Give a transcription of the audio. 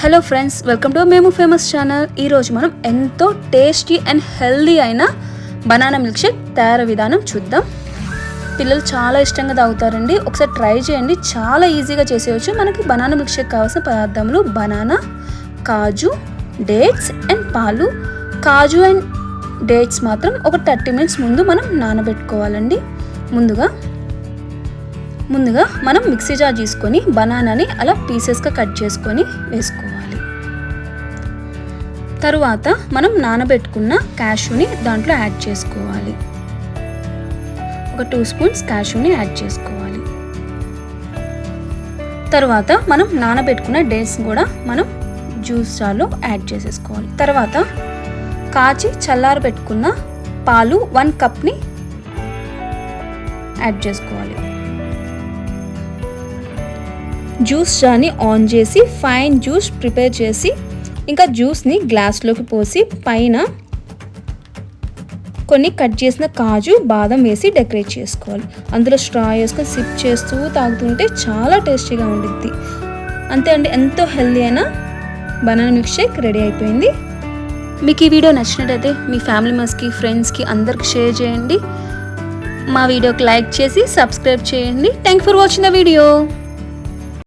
Hello friends, welcome to మేము famous channel. ఈరోజు మనం ఎంతో టేస్టీ అండ్ హెల్దీ అయిన బనానా మిల్క్ షేక్ తయారు విధానం చూద్దాం. పిల్లలు చాలా ఇష్టంగా తాగుతారండి. ఒకసారి ట్రై చేయండి, చాలా ఈజీగా చేసేయచ్చు. మనకి బనానా మిల్క్ షేక్ కావాల్సిన పదార్థములు బనానా, కాజు, డేట్స్ అండ్ పాలు. కాజు అండ్ డేట్స్ మాత్రం ఒక 30 మినిట్స్ ముందు మనం నానబెట్టుకోవాలండి. ముందుగా మనం మిక్సీ జార్ తీసుకొని బనానాని అలా పీసెస్గా కట్ చేసుకొని వేసుకోవాలి. తరువాత మనం నానబెట్టుకున్న క్యాష్యూని దాంట్లో యాడ్ చేసుకోవాలి. ఒక 2 స్పూన్స్ క్యాష్యూని యాడ్ చేసుకోవాలి. తరువాత మనం నానబెట్టుకున్న డేట్స్ కూడా మనం జ్యూస్ జార్లో యాడ్ చేసేసుకోవాలి. తర్వాత కాచి చల్లారబెట్టుకున్న పాలు 1 కప్ని యాడ్ చేసుకోవాలి. జ్యూస్ జార్ని ఆన్ చేసి ఫైన్ జ్యూస్ ప్రిపేర్ చేసి ఇంకా జ్యూస్ని గ్లాస్లోకి పోసి పైన కొన్ని కట్ చేసిన కాజు, బాదం వేసి డెకరేట్ చేసుకోవాలి. అందులో స్ట్రా వేసుకొని సిప్ చేస్తూ తాగుతుంటే చాలా టేస్టీగా ఉండిద్ది. అంతే అండి, ఎంతో హెల్దీ అయిన బనానా మిల్క్ షేక్ రెడీ అయిపోయింది. మీకు ఈ వీడియో నచ్చినట్టయితే మీ ఫ్యామిలీ మెంబర్స్కి, ఫ్రెండ్స్కి అందరికి షేర్ చేయండి. మా వీడియోకి లైక్ చేసి సబ్స్క్రైబ్ చేయండి. Thank for watching the video.